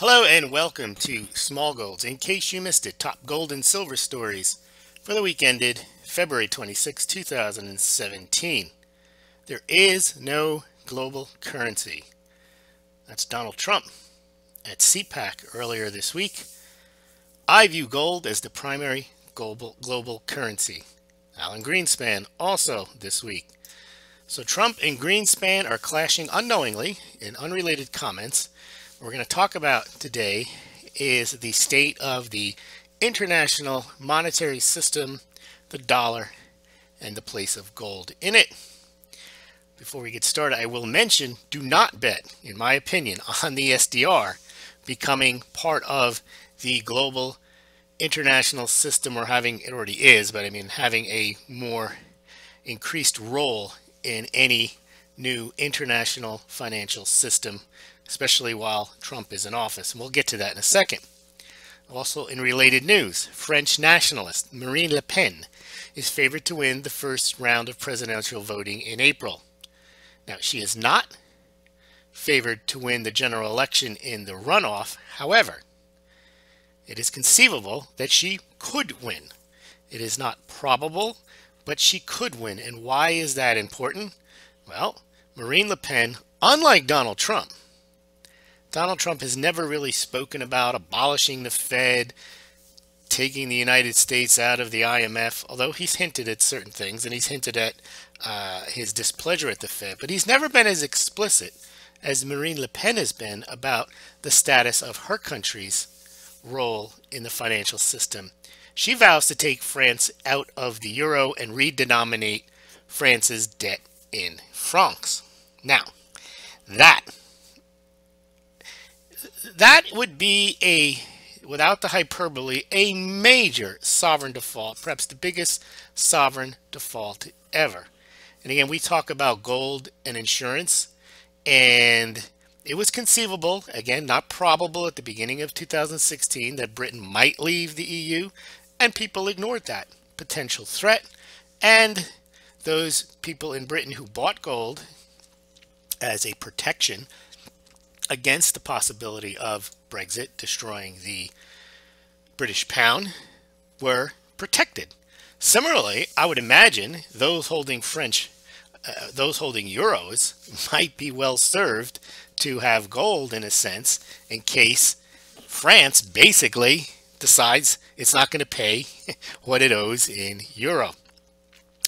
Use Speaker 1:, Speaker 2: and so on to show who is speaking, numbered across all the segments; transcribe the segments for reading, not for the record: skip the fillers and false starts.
Speaker 1: Hello and welcome to Smaulgld. In case you missed it, top gold and silver stories for the week ended February 26, 2017. There is no global currency. That's Donald Trump at CPAC earlier this week. I view gold as the primary global currency. Alan Greenspan also this week. So Trump and Greenspan are clashing unknowingly in unrelated comments. What we're going to talk about today is the state of the international monetary system, the dollar, and the place of gold in it. Before we get started, I will mention, do not bet, in my opinion, on the SDR becoming part of the global international system, or having, it already is, but I mean having a more increased role in any new international financial system, especially while Trump is in office. And we'll get to that in a second. Also, in related news, French nationalist Marine Le Pen is favored to win the first round of presidential voting in April. Now, she is not favored to win the general election in the runoff. However, it is conceivable that she could win. It is not probable, but she could win. And why is that important? Well, Marine Le Pen, unlike Donald Trump has never really spoken about abolishing the Fed, taking the United States out of the IMF, although he's hinted at certain things, and he's hinted at his displeasure at the Fed, but he's never been as explicit as Marine Le Pen has been about the status of her country's role in the financial system. She vows to take France out of the euro and redenominate France's debt in francs. Now, that would be, without the hyperbole, a major sovereign default, perhaps the biggest sovereign default ever. And again, we talk about gold and insurance, and it was conceivable, again, not probable at the beginning of 2016, that Britain might leave the EU, and people ignored that potential threat. And those people in Britain who bought gold as a protection against the possibility of Brexit destroying the British pound were protected. Similarly, I would imagine those holding euros might be well served to have gold, in a sense, in case France basically decides it's not going to pay what it owes in euro.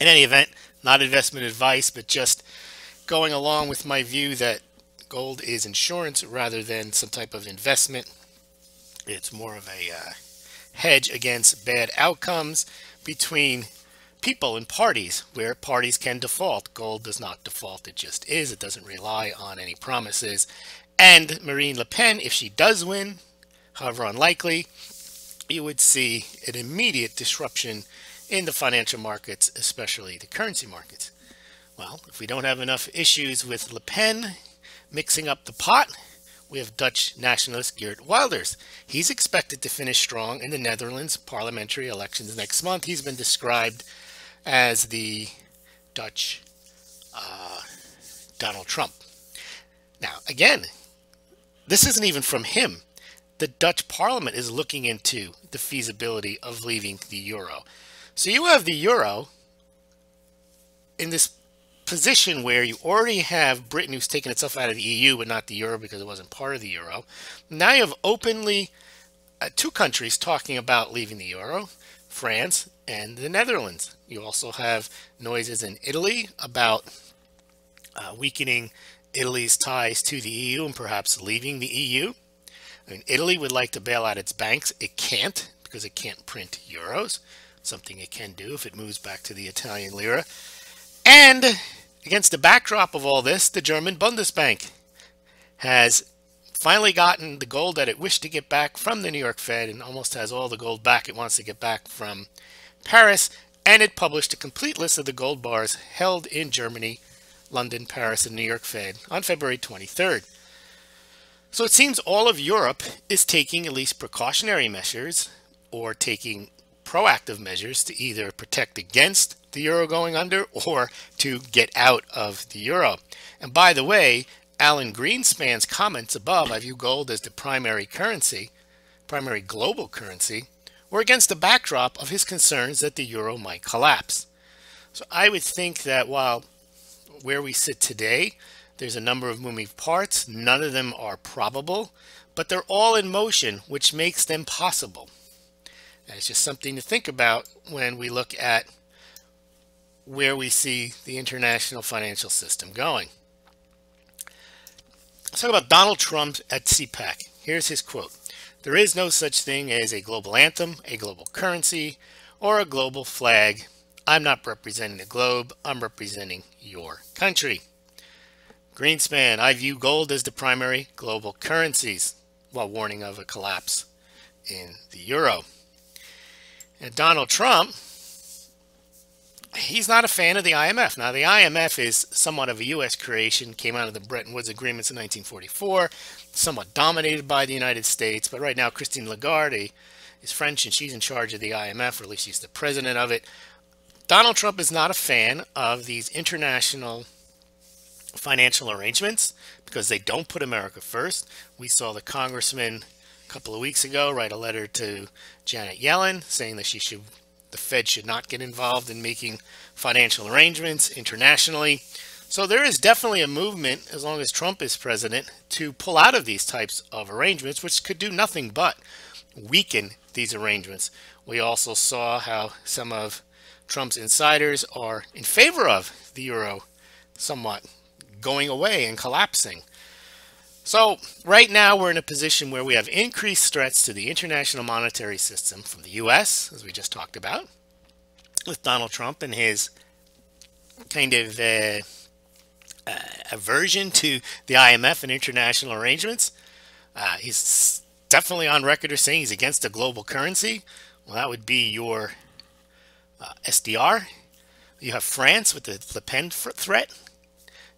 Speaker 1: In any event, not investment advice, but just going along with my view that gold is insurance rather than some type of investment. It's more of a hedge against bad outcomes between people and parties, where parties can default. Gold does not default. It just is. It doesn't rely on any promises. And Marine Le Pen, if she does win, however unlikely, you would see an immediate disruption in the financial markets, especially the currency markets. Well, if we don't have enough issues with Le Pen mixing up the pot, we have Dutch nationalist Geert Wilders. He's expected to finish strong in the Netherlands parliamentary elections next month. He's been described as the Dutch Donald Trump. Now, again, this isn't even from him. The Dutch parliament is looking into the feasibility of leaving the euro. So you have the euro in this position where you already have Britain, who's taken itself out of the EU but not the euro because it wasn't part of the euro. Now you have openly two countries talking about leaving the euro, France and the Netherlands. You also have noises in Italy about weakening Italy's ties to the EU and perhaps leaving the EU. I mean, Italy would like to bail out its banks. It can't, because it can't print euros, something it can do if it moves back to the Italian lira. And against the backdrop of all this, the German Bundesbank has finally gotten the gold that it wished to get back from the New York Fed, and almost has all the gold back it wants to get back from Paris. And it published a complete list of the gold bars held in Germany, London, Paris, and New York Fed on February 23rd. So it seems all of Europe is taking at least precautionary measures, or taking proactive measures to either protect against the euro going under or to get out of the euro. And by the way, Alan Greenspan's comments above, I view gold as the primary currency, primary global currency, were against the backdrop of his concerns that the euro might collapse. So I would think that while where we sit today, there's a number of moving parts, none of them are probable, but they're all in motion, which makes them possible. And it's just something to think about when we look at where we see the international financial system going. Let's talk about Donald Trump at CPAC. Here's his quote. "There is no such thing as a global anthem, a global currency, or a global flag. I'm not representing the globe. I'm representing your country." Greenspan, "I view gold as the primary global currencies," while warning of a collapse in the euro. And Donald Trump, he's not a fan of the IMF. Now, the IMF is somewhat of a U.S. creation, came out of the Bretton Woods agreements in 1944, somewhat dominated by the United States. But right now, Christine Lagarde is French, and she's in charge of the IMF, or at least she's the president of it. Donald Trump is not a fan of these international financial arrangements because they don't put America first. We saw the congressman a couple of weeks ago write a letter to Janet Yellen saying that the Fed should not get involved in making financial arrangements internationally. So there is definitely a movement, as long as Trump is president, to pull out of these types of arrangements, which could do nothing but weaken these arrangements. We also saw how some of Trump's insiders are in favor of the euro somewhat going away and collapsing. So right now we're in a position where we have increased threats to the international monetary system from the U.S., as we just talked about, with Donald Trump and his kind of aversion to the IMF and international arrangements. He's definitely on record as saying he's against a global currency. Well, that would be your SDR. You have France with the Le Pen threat.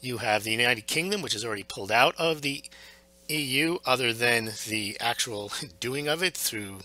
Speaker 1: You have the United Kingdom, which has already pulled out of the EU, other than the actual doing of it through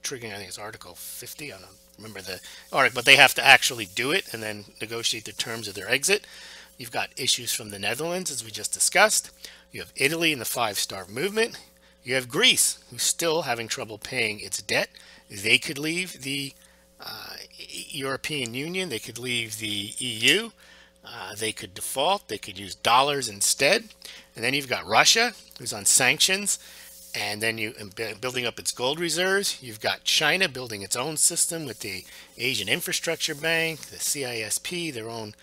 Speaker 1: triggering, I think it's Article 50. I don't remember the article, but they have to actually do it and then negotiate the terms of their exit. You've got issues from the Netherlands, as we just discussed. You have Italy and the Five-Star Movement. You have Greece, who's still having trouble paying its debt. They could leave the European Union. They could leave the EU. They could default. They could use dollars instead. And then you've got Russia, who's on sanctions, and then building up its gold reserves. You've got China building its own system with the Asian Infrastructure Bank, the CISP, their own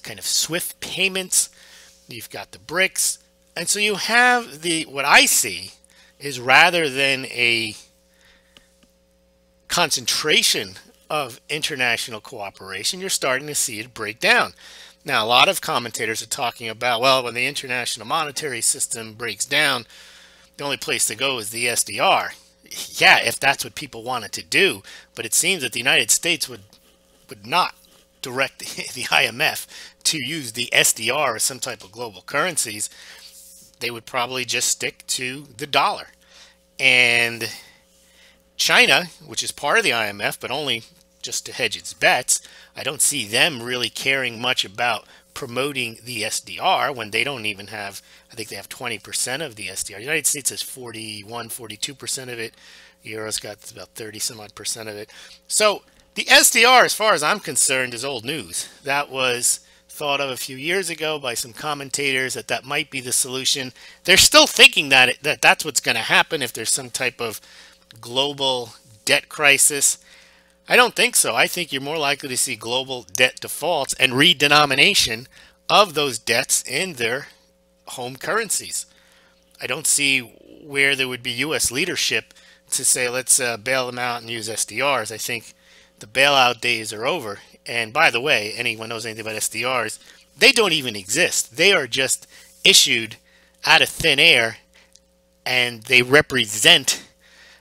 Speaker 1: kind of SWIFT payments. You've got the BRICS. And so you have what I see is, rather than a concentration of international cooperation, you're starting to see it break down. Now, a lot of commentators are talking about, well, when the international monetary system breaks down, the only place to go is the SDR. Yeah, if that's what people wanted to do, but it seems that the United States would not direct the IMF to use the SDR as some type of global currencies. They would probably just stick to the dollar. And China, which is part of the IMF, but only just to hedge its bets, I don't see them really caring much about promoting the SDR when they don't even have, I think they have 20% of the SDR. The United States has 41, 42% of it. Euro's got about 30 some odd percent of it. So the SDR, as far as I'm concerned, is old news. That was thought of a few years ago by some commentators that might be the solution. They're still thinking that that's what's going to happen if there's some type of global debt crisis. I don't think so. I think you're more likely to see global debt defaults and redenomination of those debts in their home currencies. I don't see where there would be U.S. leadership to say, let's bail them out and use SDRs. I think the bailout days are over. And by the way, anyone knows anything about SDRs, they don't even exist. They are just issued out of thin air, and they represent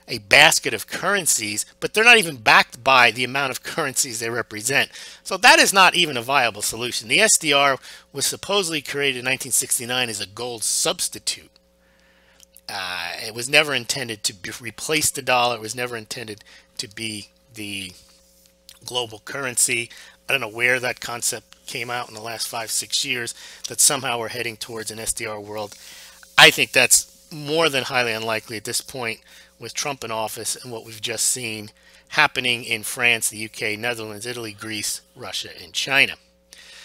Speaker 1: a basket of currencies, but they're not even backed by the amount of currencies they represent. So that is not even a viable solution. The SDR was supposedly created in 1969 as a gold substitute. It was never intended to replace the dollar. It was never intended to be the global currency. I don't know where that concept came out in the last 5-6 years that somehow we're heading towards an SDR world. I think that's more than highly unlikely at this point with Trump in office and what we've just seen happening in France, the UK, Netherlands, Italy, Greece, Russia, and China.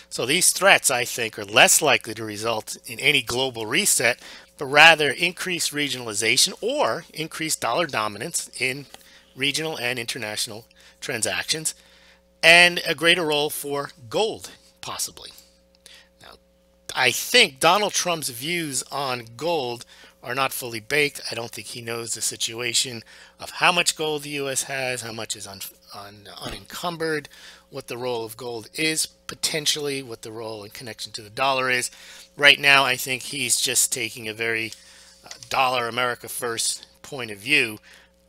Speaker 1: So these threats, I think, are less likely to result in any global reset, but rather increased regionalization or increased dollar dominance in regional and international transactions, and a greater role for gold, possibly. Now, I think Donald Trump's views on gold are not fully baked. I don't think he knows the situation of how much gold the U.S. has, how much is unencumbered, what the role of gold is potentially, what the role in connection to the dollar is. Right now, I think he's just taking a very dollar America first point of view,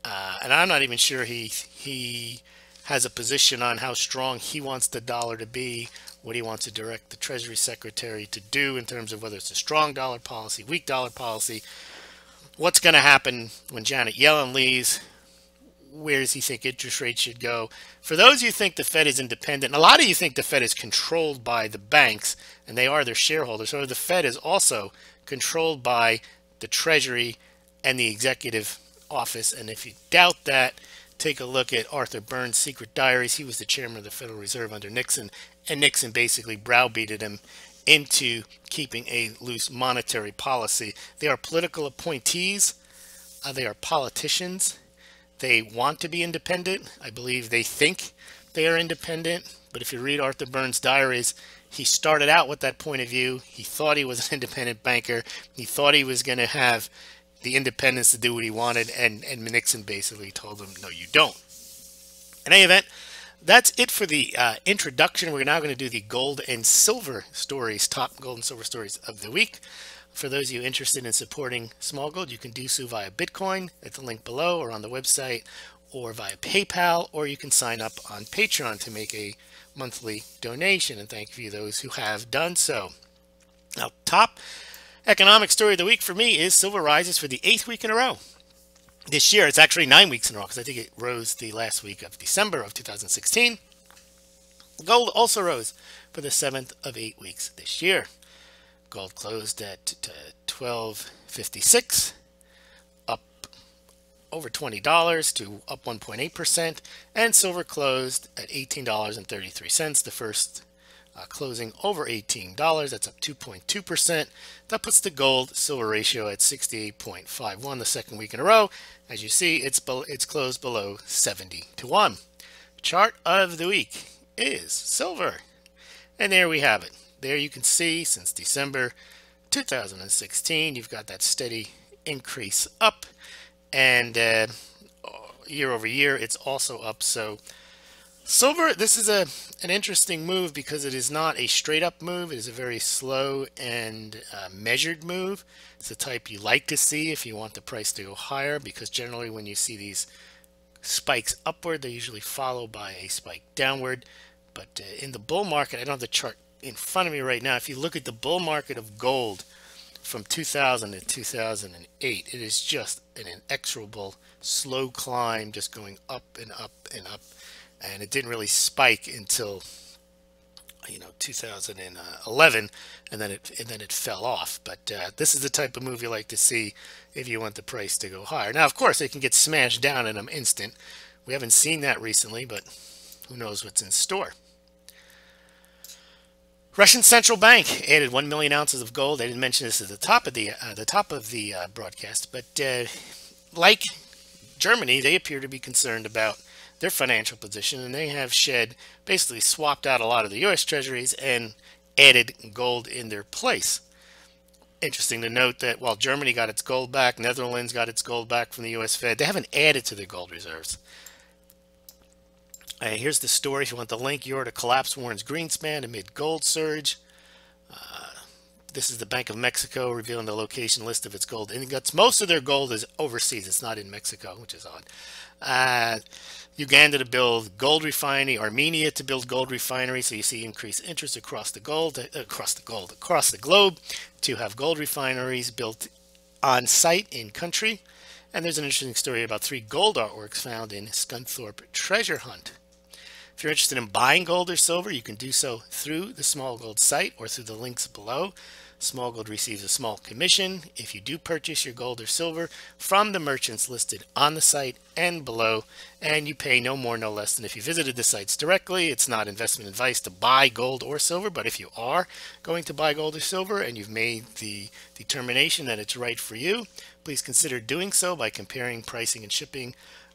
Speaker 1: and I'm not even sure he has a position on how strong he wants the dollar to be, what he wants to direct the Treasury Secretary to do in terms of whether it's a strong dollar policy, weak dollar policy, what's going to happen when Janet Yellen leaves, where does he think interest rates should go. For those of you who think the Fed is independent, a lot of you think the Fed is controlled by the banks, and they are their shareholders, so the Fed is also controlled by the Treasury and the executive office. And if you doubt that, take a look at Arthur Burns' secret diaries. He was the chairman of the Federal Reserve under Nixon, and Nixon basically browbeated him into keeping a loose monetary policy. They are political appointees. They are politicians. They want to be independent. I believe they think they are independent. But if you read Arthur Burns' diaries, he started out with that point of view. He thought he was an independent banker. He thought he was going to have the independence to do what he wanted, and Nixon basically told him, no, you don't. In any event, that's it for the introduction. We're now going to do the gold and silver stories, top gold and silver stories of the week. For those of you interested in supporting Smaulgld, you can do so via Bitcoin at the link below or on the website, or via PayPal, or you can sign up on Patreon to make a monthly donation, and thank you to those who have done so. Now, top economic story of the week for me is silver rises for the 8th week in a row. This year, it's actually 9 weeks in a row because I think it rose the last week of December of 2016. Gold also rose for the 7th of 8 weeks this year. Gold closed at $12.56, up over $20 to up 1.8%, and silver closed at $18.33, the first closing over $18. That's up 2.2%. That puts the gold silver ratio at 68.51 the second week in a row. As you see, it's closed below 70 to 1. Chart of the week is silver, and there we have it. There you can see since December 2016 you've got that steady increase up, and year over year it's also up. So silver, this is an interesting move because it is not a straight up move. It is a very slow and measured move. It's the type you like to see if you want the price to go higher, because generally when you see these spikes upward, they're usually followed by a spike downward. But in the bull market, I don't have the chart in front of me right now. If you look at the bull market of gold from 2000 to 2008, it is just an inexorable slow climb, just going up and up and up. And it didn't really spike until 2011, and then it fell off. But this is the type of move you like to see if you want the price to go higher. Now, of course, it can get smashed down in an instant. We haven't seen that recently, but who knows what's in store. Russian central bank added 1 million ounces of gold. I didn't mention this at the top of the broadcast, but like Germany, they appear to be concerned about their financial position, and they have basically swapped out a lot of the U.S. treasuries and added gold in their place. Interesting to note that while Germany got its gold back, Netherlands got its gold back from the U.S. Fed, they haven't added to their gold reserves. Here's the story. If you want the link, Euro to collapse warns Greenspan amid gold surge. This is the Bank of Mexico revealing the location list of its gold ingots. Most of their gold is overseas. It's not in Mexico, which is odd. Uganda to build gold refinery, Armenia to build gold refinery. So you see increased interest across the globe to have gold refineries built on site in country. And there's an interesting story about 3 gold artworks found in Scunthorpe treasure hunt. If you're interested in buying gold or silver, you can do so through the Smaulgld site or through the links below. Smaulgld receives a small commission if you do purchase your gold or silver from the merchants listed on the site and below, and you pay no more, no less than if you visited the sites directly. It's not investment advice to buy gold or silver, but if you are going to buy gold or silver and you've made the determination that it's right for you, please consider doing so by comparing pricing and shipping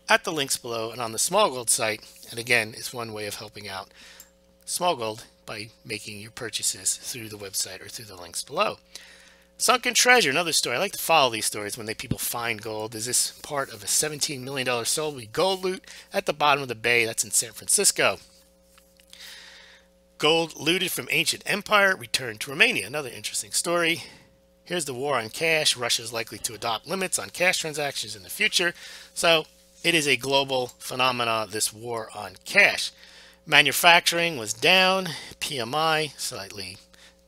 Speaker 1: at the links below and on the Smaulgld site. And again, it's one way of helping out Smaulgld by making your purchases through the website or through the links below. Sunken treasure, another story. I like to follow these stories when people find gold. Is this part of a $17 million Sotheby gold loot at the bottom of the bay? That's in San Francisco. Gold looted from ancient empire returned to Romania. Another interesting story. Here's the war on cash. Russia is likely to adopt limits on cash transactions in the future. So it is a global phenomenon, this war on cash. Manufacturing was down, PMI slightly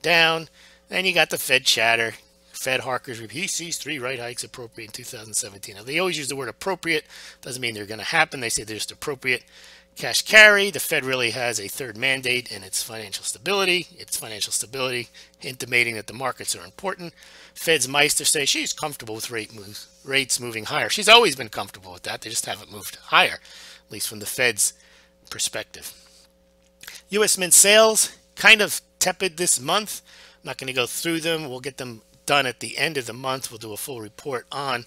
Speaker 1: down, and you got the Fed chatter. Fed Harker's he sees 3 rate hikes appropriate in 2017. Now, they always use the word appropriate. Doesn't mean they're going to happen. They say they're just appropriate. Cash carry. The Fed really has a third mandate in its financial stability. Intimating that the markets are important. Fed's Meister say she's comfortable with rates moving higher. She's always been comfortable with that. They just haven't moved higher, at least from the Fed's perspective. U.S. Mint sales kind of tepid this month. I'm not going to go through them. We'll get them done at the end of the month. We'll do a full report on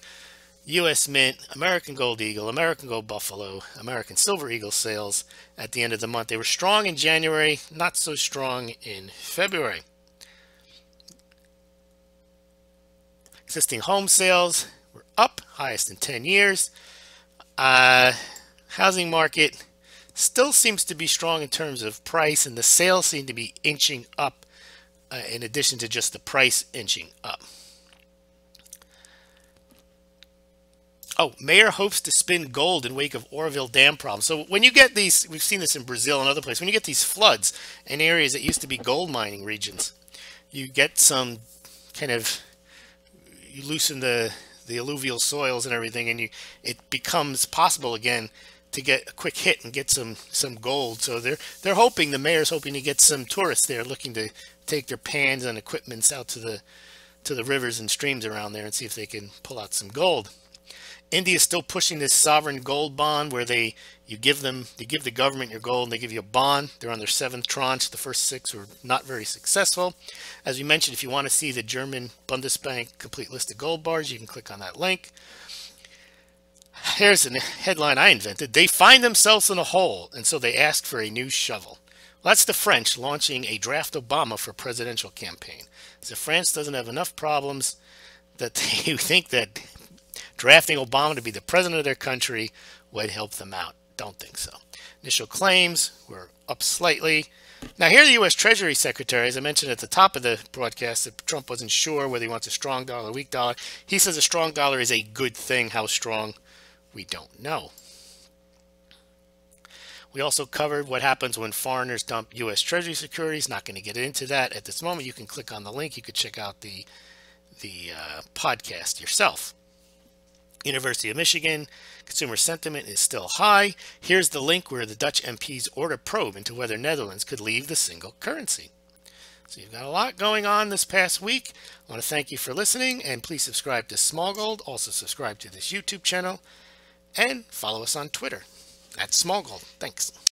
Speaker 1: U.S. Mint, American Gold Eagle, American Gold Buffalo, American Silver Eagle sales at the end of the month. They were strong in January, not so strong in February. Existing home sales were up, highest in 10 years. Housing market still seems to be strong in terms of price, and the sales seem to be inching up in addition to just the price inching up. Oh, mayor hopes to spin gold in wake of Oroville Dam problem. So when you get these, we've seen this in Brazil and other places, when you get these floods in areas that used to be gold mining regions, you get some kind of, you loosen the alluvial soils and everything, and it becomes possible again to get a quick hit and get some gold. So they're hoping, the mayor's hoping to get some tourists there looking to take their pans and equipments out to the rivers and streams around there and see if they can pull out some gold. India is still pushing this sovereign gold bond where you give the government your gold and they give you a bond. They're on their 7th tranche. The first 6 were not very successful. As we mentioned, if you want to see the German Bundesbank complete list of gold bars, you can click on that link. Here's a headline I invented. They find themselves in a hole, and so they ask for a new shovel. Well, that's the French launching a draft Obama for presidential campaign. So France doesn't have enough problems that they think that drafting Obama to be the president of their country would help them out. Don't think so. Initial claims were up slightly. Now, here the U.S. Treasury Secretary, as I mentioned at the top of the broadcast, that Trump wasn't sure whether he wants a strong dollar or weak dollar. He says a strong dollar is a good thing. How strong, we don't know. We also covered what happens when foreigners dump U.S. Treasury securities. Not going to get into that at this moment. You can click on the link. You could check out the podcast yourself. University of Michigan, consumer sentiment is still high. Here's the link where the Dutch MPs order probe into whether Netherlands could leave the single currency. So you've got a lot going on this past week. I want to thank you for listening, and please subscribe to Smaulgld. Also subscribe to this YouTube channel and follow us on Twitter @Smaulgld. Thanks.